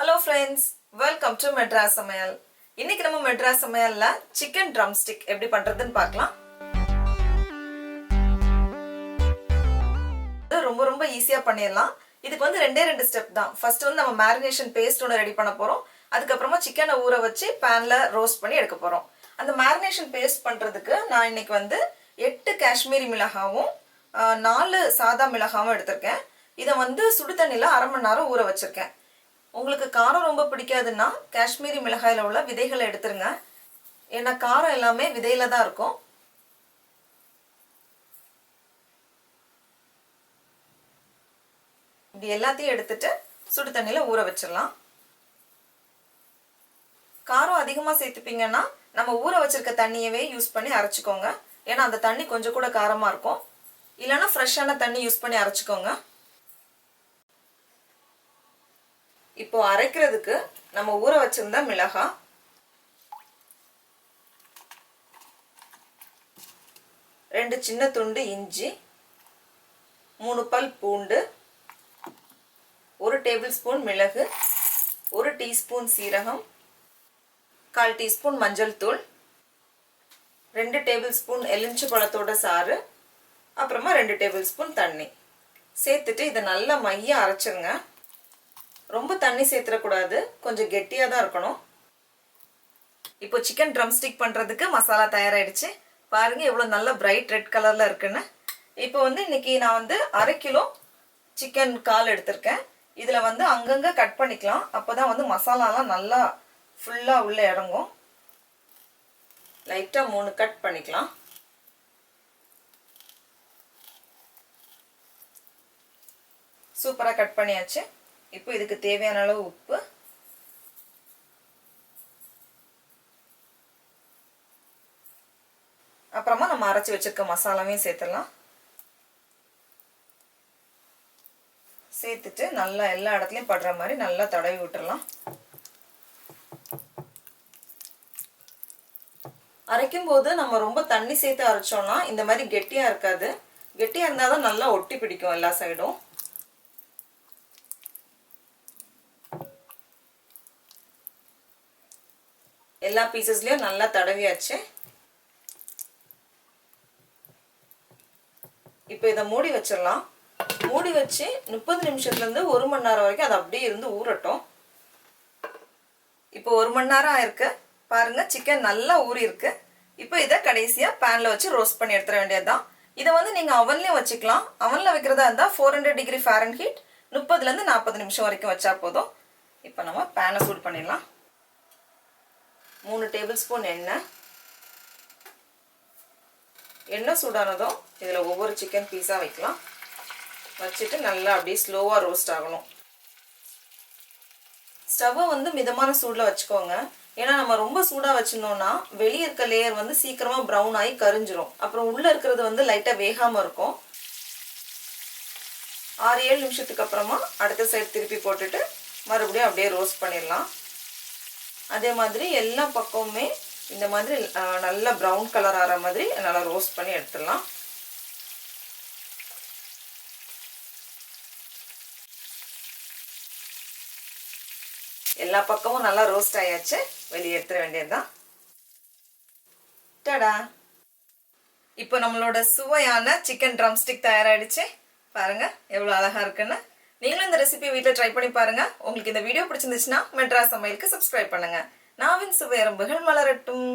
Hello friends, welcome to Madras Samayal. இன்னைக்கு நம்ம Madras Samayalல chicken drumstick எப்படி பண்றதுன்னு பார்க்கலாம். இது ரொம்ப ஈஸியா பண்ணிடலாம். இதுக்கு வந்து ரெண்டு ஸ்டெப் தான். ஃபர்ஸ்ட் வந்து நம்ம marination paste ஒன்னு ரெடி பண்ண போறோம். அதுக்கு அப்புறமா chicken ஊற வச்சு panல ரோஸ்ட் பண்ணி எடுக்க போறோம். அந்த marination paste பண்றதுக்கு நான் இன்னைக்கு வந்து 8 காஷ்மீரி மிளகாவும் 4 சாதா மிளகாவும் எடுத்துர்க்கேன். இத வந்து சுடு தண்ணில அரை மணி நேரம் ஊற வச்சிருக்கேன். உங்களுக்கு காரம் ரொம்ப பிடிக்காதுன்னா காஷ்மீரி மிளகாயில உள்ள விதைகளை எடுத்துருங்க. ஏன்னா காரம் எல்லாமே விதையில தான் இருக்கும். இப்படி எல்லாத்தையும் எடுத்துட்டு சுடு தண்ணில ஊற வச்சிடலாம். காரம் அதிகமா சேர்த்துப்பீங்கன்னா நம்ம ஊற வச்சிருக்க தண்ணியவே யூஸ் பண்ணி அரைச்சுக்கோங்க. ஏன்னா அந்த தண்ணி கொஞ்சம் கூட காரமா இருக்கும். இல்லைன்னா ஃப்ரெஷ்ஷான தண்ணி யூஸ் பண்ணி அரைச்சுக்கோங்க. இப்போ அரைக்கிறதுக்கு நம்ம ஊற வச்சிருந்த மிளகாய், 2 சின்ன துண்டு இஞ்சி, 3 பல் பூண்டு, 1 டேபிள் ஸ்பூன் மிளகு, 1 டீஸ்பூன் சீரகம், 1/4 டீஸ்பூன் மஞ்சள் தூள், 2 டேபிள் ஸ்பூன் எலுமிச்சை பழத்தோட சாறு, அப்புறமா 2 டேபிள் ஸ்பூன் தண்ணி சேர்த்துட்டு இதை நல்லா மையா அரைச்சிருங்க. ரொம்ப தண்ணி சேர்த்துற கூடாது, கொஞ்சம் கெட்டியா தான் இருக்கணும். இப்போ சிக்கன் ட்ரம்ஸ்டிக் பண்றதுக்கு மசாலா தயாராயிடுச்சு. பாருங்க எவ்வளவு நல்ல பிரைட் ரெட் கலர்ல இருக்குன்னு. இப்போ வந்து இன்னைக்கு நான் வந்து 1/2 கிலோ சிக்கன் கால் எடுத்திருக்கேன். இதுல வந்து அங்கங்க கட் பண்ணிக்கலாம். அப்பதான் வந்து மசாலாலாம் நல்லா ஃபுல்லா உள்ள இறங்கும். லைட்டா 3 கட் பண்ணிக்கலாம். சூப்பரா கட் பண்ணியாச்சு. இப்போ இதுக்கு தேவையான அளவு உப்பு, அப்புறமா நம்ம அரைச்சு வச்சிருக்க மசாலாவையும் சேர்த்துடலாம். சேர்த்துட்டு நல்லா எல்லா இடத்துலயும் படுற மாதிரி நல்லா தடவி விட்டுறலாம். அரைக்கும் போது நம்ம ரொம்ப தண்ணி சேர்த்து அரைச்சோம்னா இந்த மாதிரி கெட்டியா இருக்காது. கெட்டியா இருந்தாதான் நல்லா ஒட்டி பிடிக்கும் எல்லா சைடும். எல்லா பீசஸ்லயும் நல்லா தடவியாச்சு. இப்போ இதை மூடி வச்சிடலாம். மூடி வச்சு 30 நிமிஷத்துல இருந்து 1 மணி நேரம் வரைக்கும் அது அப்படியே இருந்து ஊறட்டும். இப்போ 1 மணி நேரம் ஆயிருக்கு. பாருங்க சிக்கன் நல்லா ஊறி இருக்கு. இப்போ இதை கடைசியா பேன்ல வச்சு ரோஸ்ட் பண்ணி எடுத்துட வேண்டியதுதான். இதை வந்து நீங்க அவன்லயும் வச்சுக்கலாம். அவன்ல வைக்கிறதா இருந்தா 400 டிகிரி ஃபாரன்ஹீட் 30ல இருந்து 40 நிமிஷம் வரைக்கும் வச்சா போதும். இப்போ நம்ம பேனை சூடு பண்ணிடலாம். 3 டேபிள் ஸ்பூன் எண்ணெய். எண்ணெய் சூடானதும் இதில் ஒவ்வொரு சிக்கன் பீஸாக வைக்கலாம். வச்சுட்டு நல்லா அப்படியே ஸ்லோவாக ரோஸ்ட் ஆகணும். ஸ்டவ்வை வந்து மிதமான சூடில் வச்சுக்கோங்க. ஏன்னா நம்ம ரொம்ப சூடாக வச்சிருந்தோம்னா வெளியே இருக்க லேயர் வந்து சீக்கிரமாக ப்ரௌன் ஆகி கரிஞ்சிரும். அப்புறம் உள்ளே இருக்கிறது வந்து லைட்டாக வேகாமல் இருக்கும். 6-7 நிமிஷத்துக்கு அப்புறமா அடுத்த சைடு திருப்பி போட்டுட்டு மறுபடியும் அப்படியே ரோஸ்ட் பண்ணிடலாம். அதே மாதிரி எல்லா பக்கமுமே இந்த மாதிரி நல்லா ப்ரௌன் கலர் ஆகிற மாதிரி நல்லா ரோஸ்ட் பண்ணி எடுத்துடலாம். எல்லா பக்கமும் நல்லா ரோஸ்ட் ஆயாச்சு. வெளியே எடுத்துட வேண்டியதுதான். டடா! இப்போ நம்மளோட சுவையான சிக்கன் ட்ரம்ஸ்டிக் தயாராகிடுச்சு. பாருங்க எவ்வளோ அழகா இருக்குன்னு. நீங்களும் இந்த ரெசிபியை வீட்டில் ட்ரை பண்ணி பாருங்க. உங்களுக்கு இந்த வீடியோ பிடிச்சிருந்துச்சுன்னா மெட்ராஸ் சமையலுக்கு சப்ஸ்கிரைப் பண்ணுங்க. நாவின் சுவையரம்புகள் மலரட்டும்.